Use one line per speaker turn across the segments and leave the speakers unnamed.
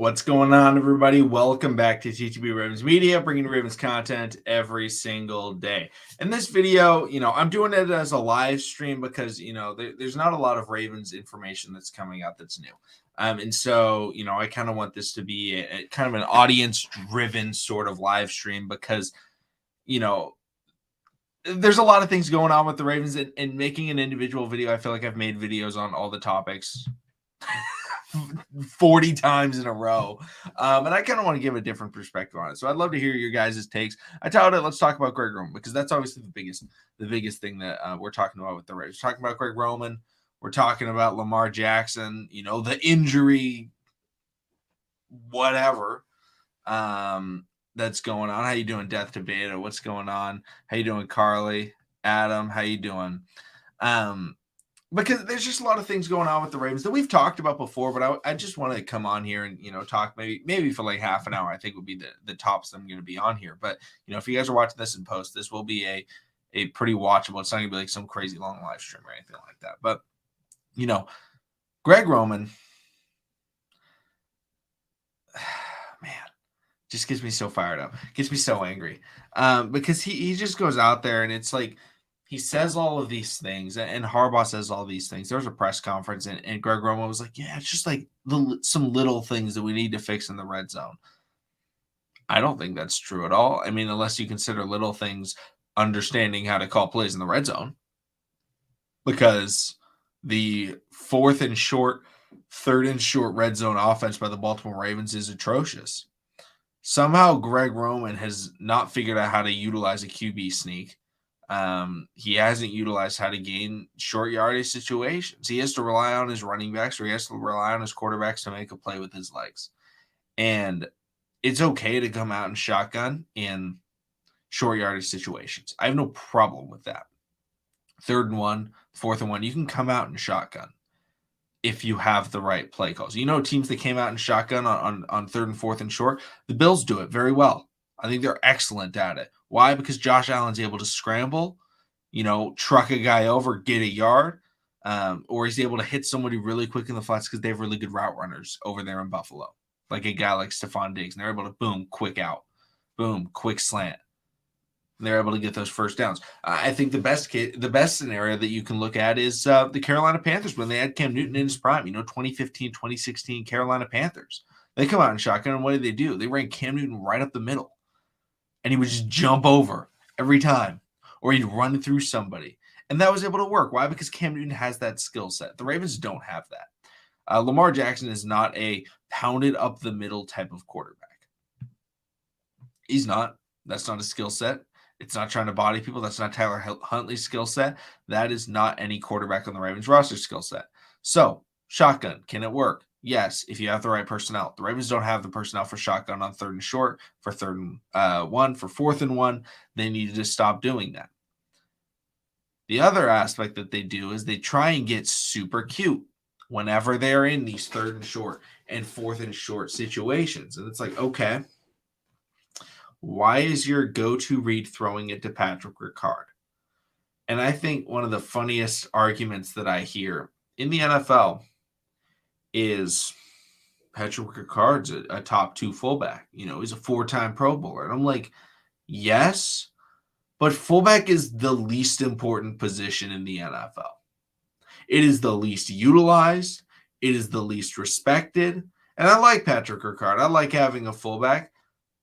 What's going on, everybody? Welcome back to TTB Ravens Media, bringing Ravens content every single day. In this video, I'm doing it as a live stream because, there's not a lot of Ravens information that's coming out that's new. And so, I kind of want this to be a kind of an audience-driven sort of live stream because, there's a lot of things going on with the Ravens, and making an individual video, I feel like I've made videos on all the topics 40 times in a row. And I kind of want to give a different perspective on it. So I'd love to hear your guys' takes. I titled it, let's talk about Greg Roman, because that's obviously the biggest thing that we're talking about with the Ravens. We're talking about Greg Roman. We're talking about Lamar Jackson, the injury, whatever, that's going on. How you doing, Death to Beta? What's going on? How you doing, Carly? Adam, how you doing? Because there's just a lot of things going on with the Ravens that we've talked about before, but I just want to come on here and, talk maybe for like half an hour, I think would be the tops I'm going to be on here. But, if you guys are watching this in post, this will be a pretty watchable. It's not going to be like some crazy long live stream or anything like that. But, Greg Roman, man, just gets me so fired up, gets me so angry, because he just goes out there and it's like, he says all of these things, and Harbaugh says all these things. There was a press conference, and Greg Roman was like, yeah, it's just like some little things that we need to fix in the red zone. I don't think that's true at all. I mean, unless you consider little things understanding how to call plays in the red zone. Because the third and short red zone offense by the Baltimore Ravens is atrocious. Somehow Greg Roman has not figured out how to utilize a QB sneak. He hasn't utilized how to gain short yardage situations. He has to rely on his running backs, or he has to rely on his quarterbacks to make a play with his legs. And it's okay to come out and shotgun in short yardage situations. I have no problem with that. 3rd and 1, 4th and 1, you can come out and shotgun if you have the right play calls. Teams that came out and shotgun on 3rd and 4th and short, the Bills do it very well. I think they're excellent at it. Why? Because Josh Allen's able to scramble, truck a guy over, get a yard, or he's able to hit somebody really quick in the flats because they have really good route runners over there in Buffalo, like a guy like Stephon Diggs, and they're able to boom, quick out, boom, quick slant. And they're able to get those first downs. I think the best scenario that you can look at is the Carolina Panthers when they had Cam Newton in his prime, 2015, 2016 Carolina Panthers. They come out in shotgun, and what do? They ran Cam Newton right up the middle. And he would just jump over every time, or he'd run through somebody. And that was able to work. Why? Because Cam Newton has that skill set. The Ravens don't have that. Lamar Jackson is not a pounded up the middle type of quarterback. He's not. That's not a skill set. It's not trying to body people. That's not Tyler Huntley's skill set. That is not any quarterback on the Ravens roster skill set. So, shotgun, can it work? Yes, if you have the right personnel. The Ravens don't have the personnel for shotgun on 3rd and short, for 3rd and 1, for 4th and 1. They need to stop doing that. The other aspect that they do is they try and get super cute whenever they're in these 3rd and short and 4th and short situations. And it's like, okay, why is your go-to read throwing it to Patrick Ricard? And I think one of the funniest arguments that I hear in the NFL is Patrick Ricard's a top 2 fullback. He's a 4-time Pro Bowler. And I'm like, yes, but fullback is the least important position in the NFL. It is the least utilized. It is the least respected. And I like Patrick Ricard. I like having a fullback.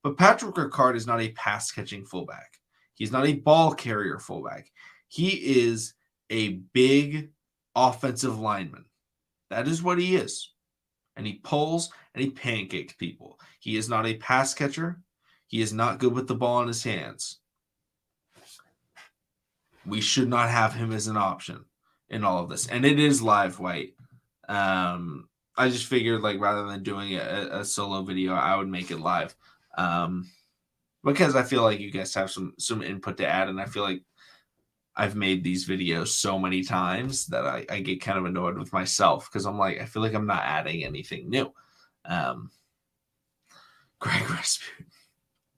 But Patrick Ricard is not a pass-catching fullback. He's not a ball carrier fullback. He is a big offensive lineman. That is what he is. And he pulls and he pancakes people. He is not a pass catcher. He is not good with the ball in his hands. We should not have him as an option in all of this. And it is live, White. I just figured, rather than doing a solo video, I would make it live. Because I feel like you guys have some input to add, and I feel like I've made these videos so many times that I get kind of annoyed with myself because I'm like, I feel like I'm not adding anything new. Greg Rasputin.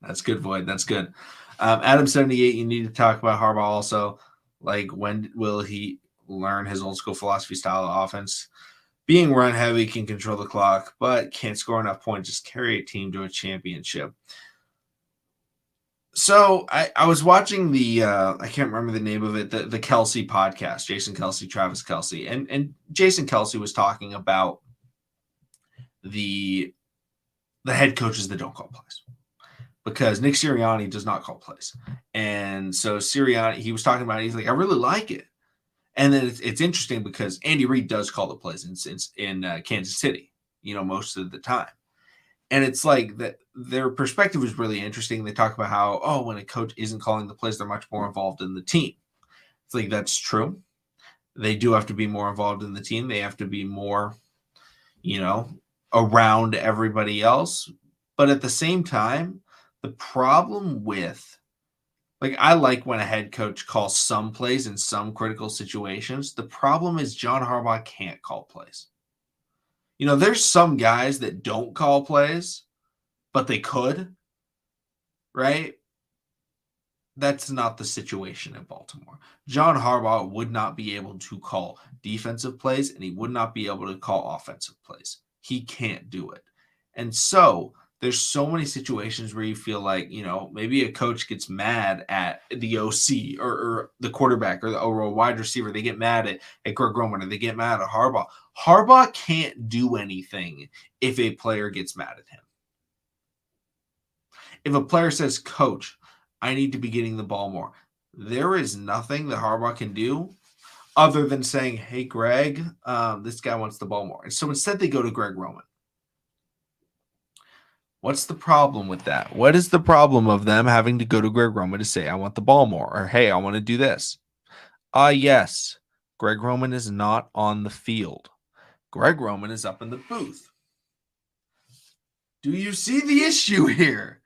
That's good, Void. That's good. Adam78, you need to talk about Harbaugh also. When will he learn his old school philosophy style of offense? Being run heavy can control the clock, but can't score enough points, just carry a team to a championship. So I was watching the I can't remember the name of it, the Kelsey podcast, Jason Kelsey, Travis Kelsey, and Jason Kelsey was talking about the head coaches that don't call plays, because Nick Sirianni does not call plays. And so Sirianni, he was talking about it, he's like, I really like it. And then it's interesting because Andy Reid does call the plays in Kansas City, most of the time. And it's like that their perspective is really interesting. They talk about how, when a coach isn't calling the plays, they're much more involved in the team. It's like, that's true. They do have to be more involved in the team. They have to be more, around everybody else. But at the same time, the problem with, I like when a head coach calls some plays in some critical situations. The problem is John Harbaugh can't call plays. There's some guys that don't call plays, but they could, right? That's not the situation in Baltimore. John Harbaugh would not be able to call defensive plays, and he would not be able to call offensive plays. He can't do it. And so there's so many situations where you feel like, maybe a coach gets mad at the OC or the quarterback or a wide receiver. They get mad at Greg Roman, or they get mad at Harbaugh. Harbaugh can't do anything if a player gets mad at him. If a player says, Coach, I need to be getting the ball more, there is nothing that Harbaugh can do other than saying, hey, Greg, this guy wants the ball more. And so instead they go to Greg Roman. What's the problem with that? What is the problem of them having to go to Greg Roman to say, I want the ball more, or hey, I want to do this? Yes, Greg Roman is not on the field. Greg Roman is up in the booth. Do you see the issue here?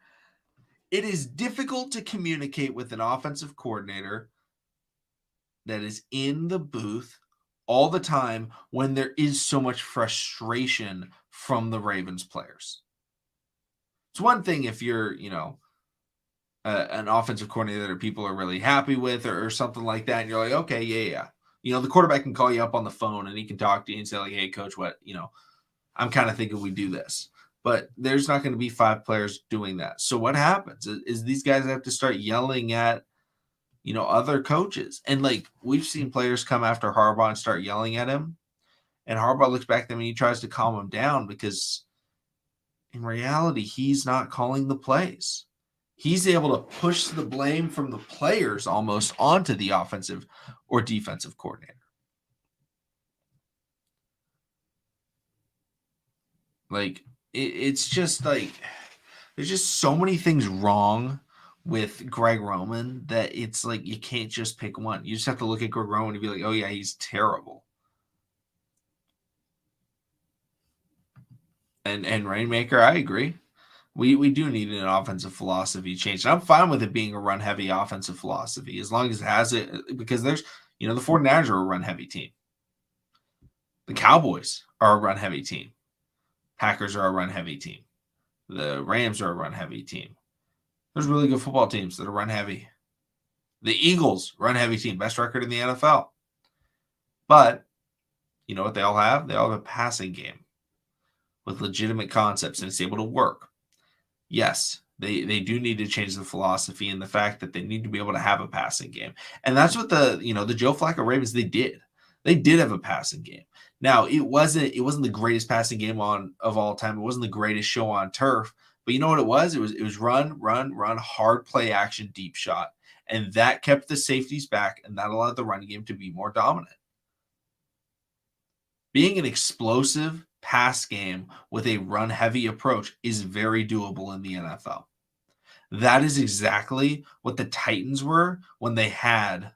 It is difficult to communicate with an offensive coordinator that is in the booth all the time when there is so much frustration from the Ravens players. It's one thing if you're, an offensive coordinator that people are really happy with or something like that, and you're like, okay, yeah. The quarterback can call you up on the phone and he can talk to you and say like, hey, coach, what, I'm kind of thinking we do this. But there's not going to be 5 players doing that. So what happens is these guys have to start yelling at, other coaches. And we've seen players come after Harbaugh and start yelling at him. And Harbaugh looks back at them and he tries to calm them down, because in reality, he's not calling the plays. He's able to push the blame from the players almost onto the offensive or defensive coordinator. It's just there's just so many things wrong with Greg Roman that it's like you can't just pick one. You just have to look at Greg Roman and be like, oh yeah, he's terrible. And Rainmaker, I agree. We do need an offensive philosophy change. And I'm fine with it being a run-heavy offensive philosophy as long as it has it, because there's, the 49ers are a run-heavy team. The Cowboys are a run-heavy team. Packers are a run-heavy team. The Rams are a run-heavy team. There's really good football teams that are run-heavy. The Eagles, run-heavy team, best record in the NFL. But you know what they all have? They all have a passing game with legitimate concepts, and it's able to work. Yes, they do need to change the philosophy and the fact that they need to be able to have a passing game. And that's what the Joe Flacco Ravens, they did. They did have a passing game. Now, it wasn't the greatest passing game of all time. It wasn't the greatest show on turf. But you know what it was? It was run, hard play action, deep shot. And that kept the safeties back, and that allowed the running game to be more dominant. Being an explosive pass game with a run-heavy approach is very doable in the NFL. That is exactly what the Titans were when they had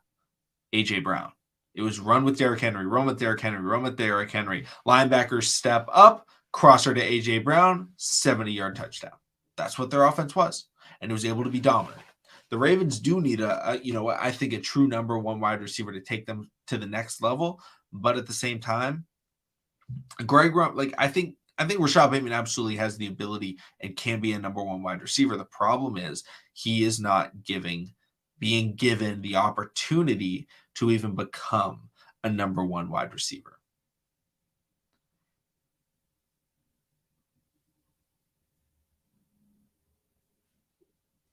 A.J. Brown. It was run with Derrick Henry, run with Derrick Henry, run with Derrick Henry. Linebackers step up, crosser to A.J. Brown, 70-yard touchdown. That's what their offense was, and it was able to be dominant. The Ravens do need I think a true number one wide receiver to take them to the next level, but at the same time, Greg, I think Rashad Bateman absolutely has the ability and can be a number one wide receiver. The problem is he is not being given the opportunity to even become a number one wide receiver.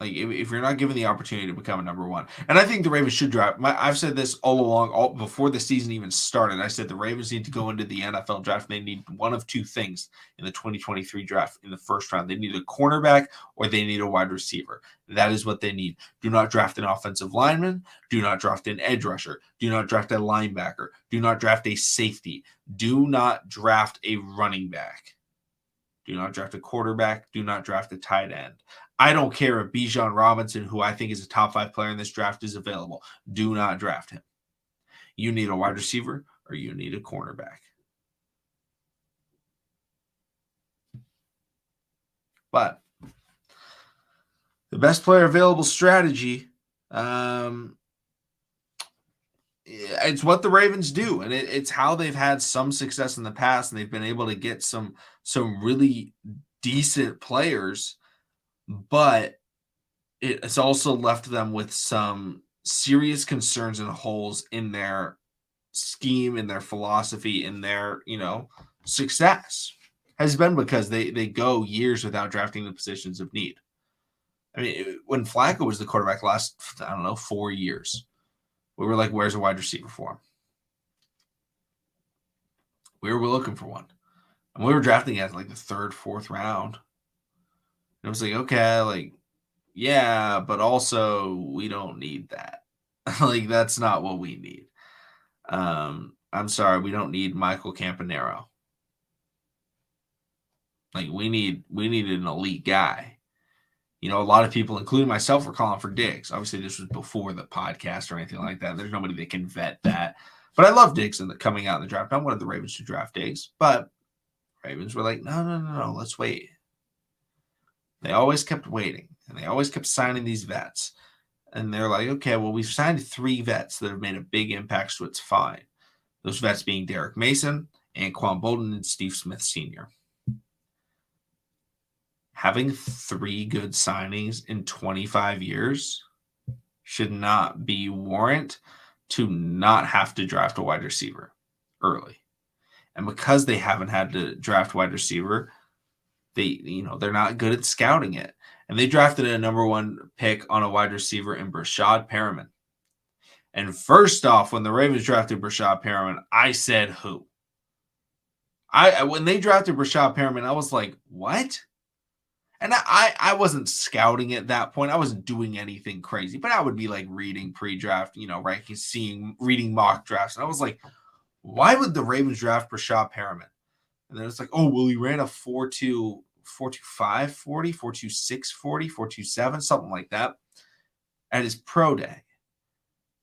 Like, if you're not given the opportunity to become a number one, and I think the Ravens should draft. I've said this all along, before the season even started. I said the Ravens need to go into the NFL draft. They need one of two things in the 2023 draft in the first round. They need a cornerback or they need a wide receiver. That is what they need. Do not draft an offensive lineman. Do not draft an edge rusher. Do not draft a linebacker. Do not draft a safety. Do not draft a running back. Do not draft a quarterback. Do not draft a tight end. I don't care if Bijan Robinson, who I think is a top 5 player in this draft, is available. Do not draft him. You need a wide receiver or you need a cornerback. But the best player available strategy, it's what the Ravens do, and it's how they've had some success in the past, and they've been able to get some really decent players, but it's also left them with some serious concerns and holes in their scheme, in their philosophy, in their, success has been because they go years without drafting the positions of need. I mean, when Flacco was the quarterback last, 4 years, we were like, where's a wide receiver for him? We were looking for one. And we were drafting at like the 3rd, 4th round. And it was like, okay, yeah, but also we don't need that. That's not what we need. I'm sorry, we don't need Michael Campanaro. We need an elite guy. A lot of people, including myself, were calling for Diggs. Obviously, this was before the podcast or anything like that. There's nobody that can vet that. But I love Diggs coming out in the draft. I wanted the Ravens to draft Diggs, but Ravens were like, no, let's wait. They always kept waiting, and they always kept signing these vets. And they're like, okay, well, we've signed 3 vets that have made a big impact, so it's fine. Those vets being Derek Mason, Anquan Bolden, and Steve Smith Sr. Having 3 good signings in 25 years should not be warrant to not have to draft a wide receiver early. And because they haven't had to draft wide receiver, they're not good at scouting it. And they drafted a number 1 pick on a wide receiver in Brashad Perriman. And first off, when the Ravens drafted Brashad Perriman, I said who? When they drafted Brashad Perriman, I was like, what? And I wasn't scouting at that point. I wasn't doing anything crazy, but I would be reading pre-draft, rankings, reading mock drafts. And I was like, why would the Ravens draft Brashad Perriman? And then it's like, oh, well, he ran a 4.2, 4.25 40, 4.26 40, 4.27, something like that at his pro day.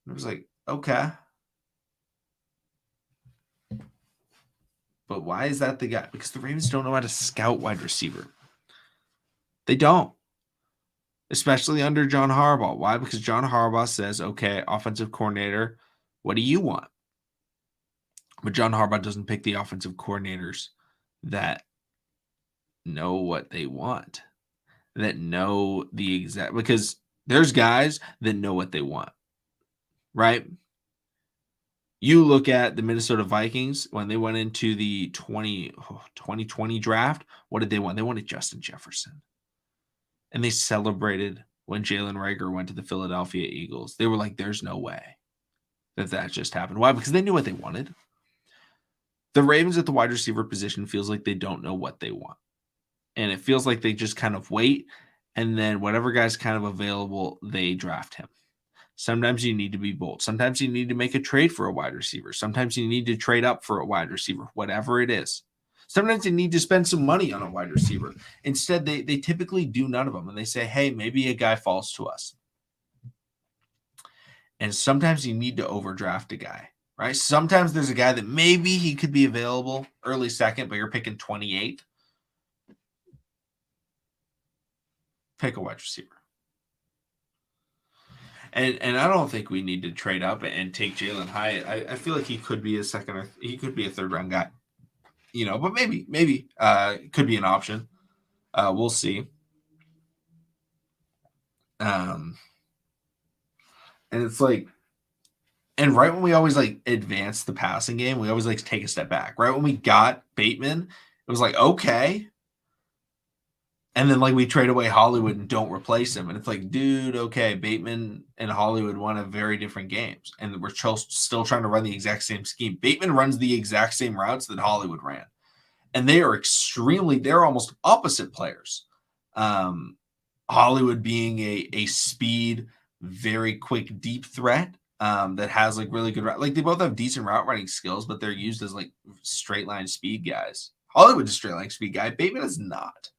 And it was like, okay. But why is that the guy? Because the Ravens don't know how to scout wide receiver. They don't. Especially under John Harbaugh. Why? Because John Harbaugh says, okay, offensive coordinator, what do you want? But John Harbaugh doesn't pick the offensive coordinators that know what they want, that know the exact, because there's guys that know what they want, right? You look at the Minnesota Vikings when they went into the 2020 draft. What did they want? They wanted Justin Jefferson. And they celebrated when Jalen Reagor went to the Philadelphia Eagles. They were like, there's no way that just happened. Why? Because they knew what they wanted. The Ravens at the wide receiver position feels like they don't know what they want. And it feels like they just kind of wait, and then whatever guy's kind of available, they draft him. Sometimes you need to be bold. Sometimes you need to make a trade for a wide receiver. Sometimes you need to trade up for a wide receiver, whatever it is. Sometimes you need to spend some money on a wide receiver. Instead, they typically do none of them, and they say, hey, maybe a guy falls to us. And sometimes you need to overdraft a guy, right? Sometimes there's a guy that maybe he could be available early second, but you're picking 28. Pick a wide receiver. And I don't think we need to trade up and take Jalen Hyatt. I feel like he could be a second or he could be a 3rd round guy, but maybe could be an option. We'll see. And it's like, and right when we always advance the passing game, we always take a step back. Right when we got Bateman, it was like, okay, And then like we trade away Hollywood and don't replace him. And it's like, dude, okay, Bateman and Hollywood want to have very different games. And we're still trying to run the exact same scheme. Bateman runs the exact same routes that Hollywood ran. And they're almost opposite players. Hollywood being a speed, very quick, deep threat that has like really good like they both have decent route running skills, but they're used as like straight line speed guys. Hollywood's a straight line speed guy. Bateman is not.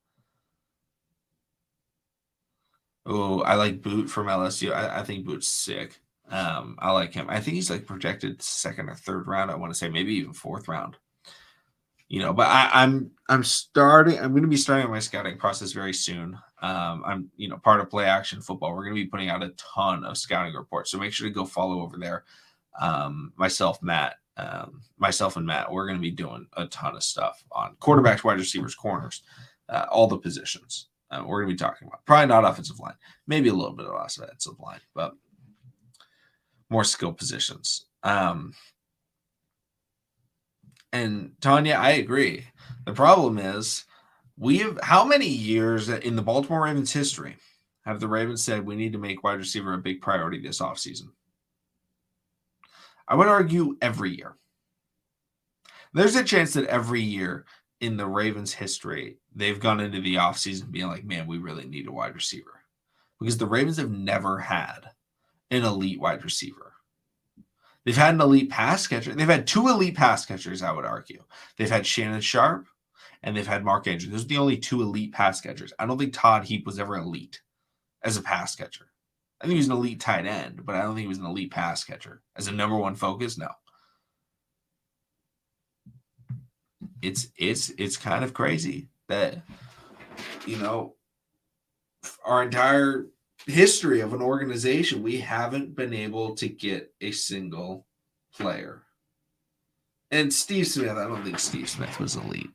Oh, I like Boot from LSU. I think Boot's sick. I like him. I think he's like projected second or third round. I want to say maybe even fourth round. But I'm going to be starting my scouting process very soon. I'm part of Play Action Football. We're going to be putting out a ton of scouting reports, so make sure to go follow over there. Myself and Matt, we're going to be doing a ton of stuff on quarterbacks, wide receivers, corners, all the positions. We're going to be talking about probably not offensive line, maybe a little bit of offensive line, but more skill positions. And Tanya, I agree. The problem is how many years in the Baltimore Ravens history have the Ravens said we need to make wide receiver a big priority this offseason? I would argue every year. There's a chance that every year in the Ravens history, they've gone into the offseason being like, man, we really need a wide receiver. Because the Ravens have never had an elite wide receiver. They've had an elite pass catcher. They've had two elite pass catchers, I would argue. They've had Shannon Sharp and they've had Mark Andrews. Those are the only two elite pass catchers. I don't think Todd Heap was ever elite as a pass catcher. I think he was an elite tight end, but I don't think he was an elite pass catcher. As a number one focus, no. It's kind of crazy that, our entire history of an organization, we haven't been able to get a single player. And Steve Smith, I don't think Steve Smith was elite.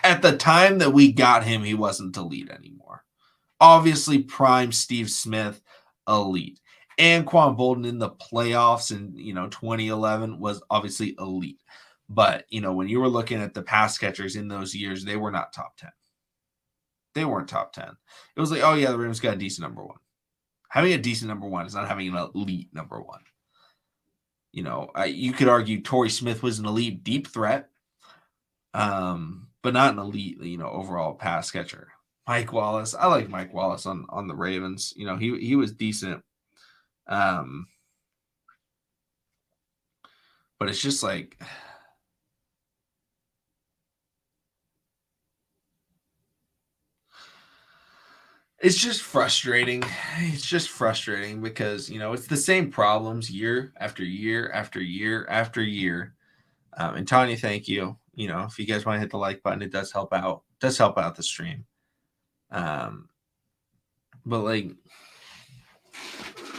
At the time that we got him, he wasn't elite anymore. Obviously, prime Steve Smith, elite. Anquan Bolden in the playoffs in 2011 was obviously elite. But when you were looking at the pass catchers in those years, they were not top 10. They weren't top 10. It was like, oh yeah, the Ravens got a decent number one. Having a decent number one is not having an elite number one. You could argue Torrey Smith was an elite deep threat, but not an elite, overall pass catcher. Mike Wallace, I like Mike Wallace on the Ravens. He was decent, but it's just like. It's just frustrating. It's just frustrating because, it's the same problems year after year after year after year. And Tanya, thank you. If you guys want to hit the like button, it does help out. It does help out the stream. But like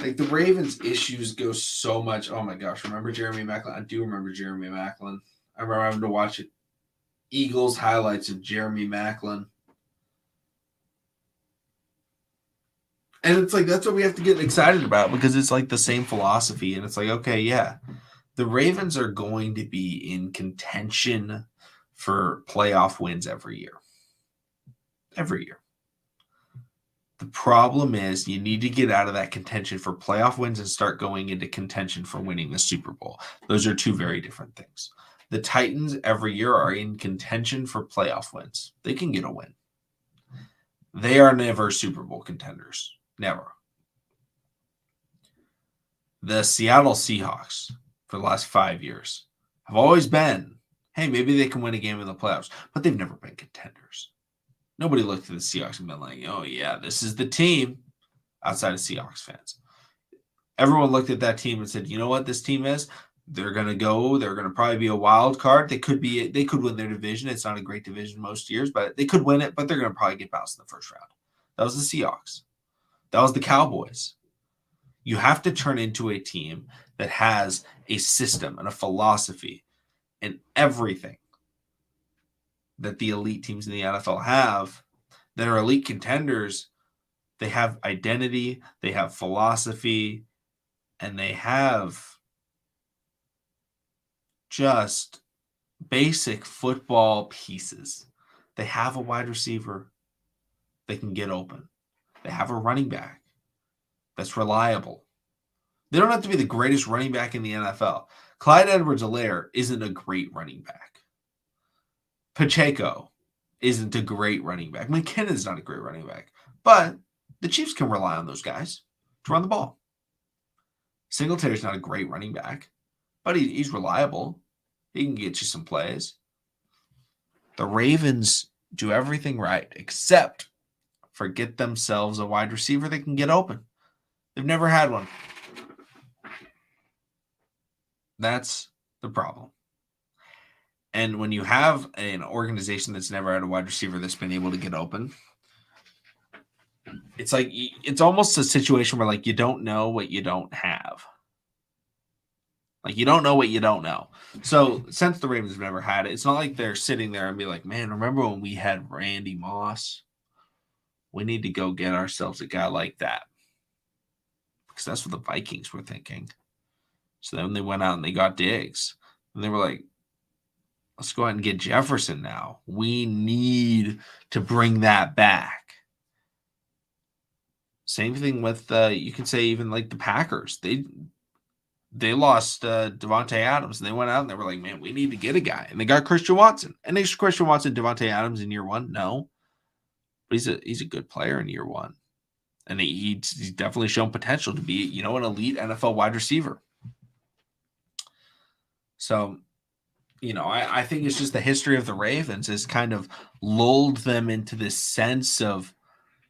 the Ravens issues go so much. Oh my gosh. Remember Jeremy Maclin? I do remember Jeremy Maclin. I remember having to watch it. Eagles highlights of Jeremy Maclin. And it's like, that's what we have to get excited about because it's like the same philosophy. And it's like, okay, yeah, the Ravens are going to be in contention for playoff wins every year. Every year. The problem is you need to get out of that contention for playoff wins and start going into contention for winning the Super Bowl. Those are two very different things. The Titans every year are in contention for playoff wins. They can get a win. They are never Super Bowl contenders. Never. The Seattle Seahawks for the last 5 years have always been, hey, maybe they can win a game in the playoffs, but they've never been contenders. Nobody looked at the Seahawks and been like, oh, yeah, this is the team outside of Seahawks fans. Everyone looked at that team and said, you know what this team is? They're going to probably be a wild card. They could win their division. It's not a great division most years, but they could win it, but they're going to probably get bounced in the first round. That was the Seahawks. That was the Cowboys. You have to turn into a team that has a system and a philosophy and everything that the elite teams in the NFL have that are elite contenders. They have identity, they have philosophy, and they have just basic football pieces. They have a wide receiver. they can get open. They have a running back that's reliable. They don't have to be the greatest running back in the NFL. Clyde Edwards-Helaire isn't a great running back. Pacheco isn't a great running back. McKinnon's not a great running back. But the Chiefs can rely on those guys to run the ball. Singletary's not a great running back, but he's reliable. He can get you some plays. The Ravens do everything right except for get themselves a wide receiver that can get open. They've never had one. That's the problem. And when you have an organization that's never had a wide receiver that's been able to get open, it's like it's almost a situation where like you don't know what you don't have. Like you don't know what you don't know. So since the Ravens have never had it, it's not like they're sitting there and be like, man, remember when we had Randy Moss? We need to go get ourselves a guy like that. Because that's what the Vikings were thinking. So then they went out and they got Diggs. And they were like, let's go ahead and get Jefferson now. We need to bring that back. Same thing with, you can say even like the Packers. They lost Devontae Adams, and they went out and they were like, man, we need to get a guy. And they got Christian Watson. And is Christian Watson Devontae Adams in year one? No. But he's a good player in year one. And he's definitely shown potential to be, an elite NFL wide receiver. So, I think it's just the history of the Ravens has kind of lulled them into this sense of,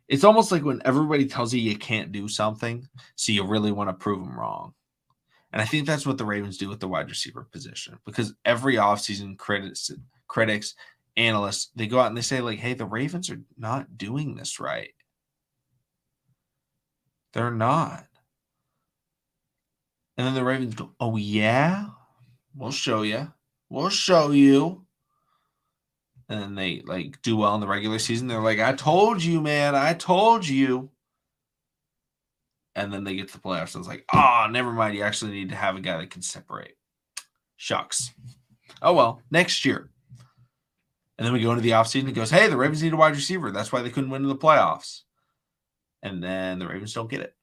it's almost like when everybody tells you can't do something, so you really want to prove them wrong. And I think that's what the Ravens do with the wide receiver position, because every offseason critics, analysts, they go out and they say like, hey, the Ravens are not doing this right. They're not. And then the Ravens go, oh, yeah? We'll show you. We'll show you. And then they like do well in the regular season. They're like, I told you, man. I told you. And then they get to the playoffs. And it's like, never mind. You actually need to have a guy that can separate. Shucks. Oh, well, next year. And then we go into the offseason. It goes, hey, the Ravens need a wide receiver. That's why they couldn't win in the playoffs. And then the Ravens don't get it.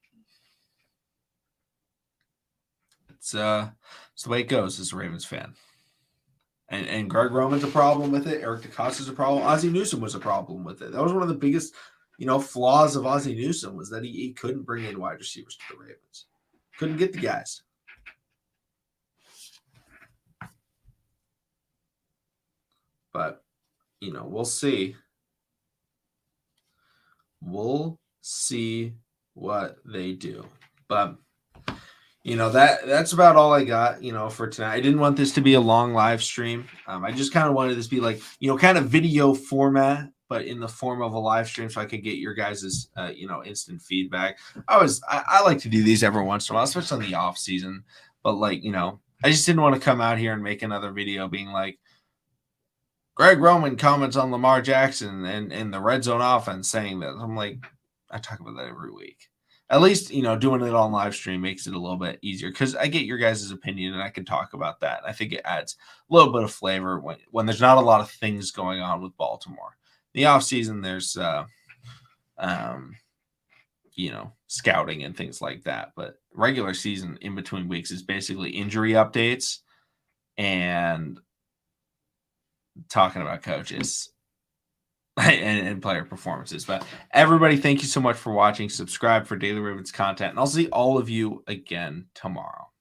It's the way it goes as a Ravens fan. And Greg Roman's a problem with it. Eric DeCosta's a problem. Ozzie Newsome was a problem with it. That was one of the biggest, flaws of Ozzie Newsome was that he couldn't bring in wide receivers to the Ravens. Couldn't get the guys. But, we'll see. We'll see what they do. But that's about all I got, for tonight. I didn't want this to be a long live stream. I just kind of wanted this to be like, kind of video format, but in the form of a live stream so I could get your guys' instant feedback. I like to do these every once in a while, especially in the off season. But like, I just didn't want to come out here and make another video being like, Greg Roman comments on Lamar Jackson and the red zone offense saying that. I'm like, I talk about that every week. At least, doing it on live stream makes it a little bit easier because I get your guys' opinion and I can talk about that. And I think it adds a little bit of flavor when there's not a lot of things going on with Baltimore. In the offseason, there's, scouting and things like that. But regular season in between weeks is basically injury updates and talking about coaches and player performances. But everybody, thank you so much for watching. Subscribe for Daily Ravens content, and I'll see all of you again tomorrow.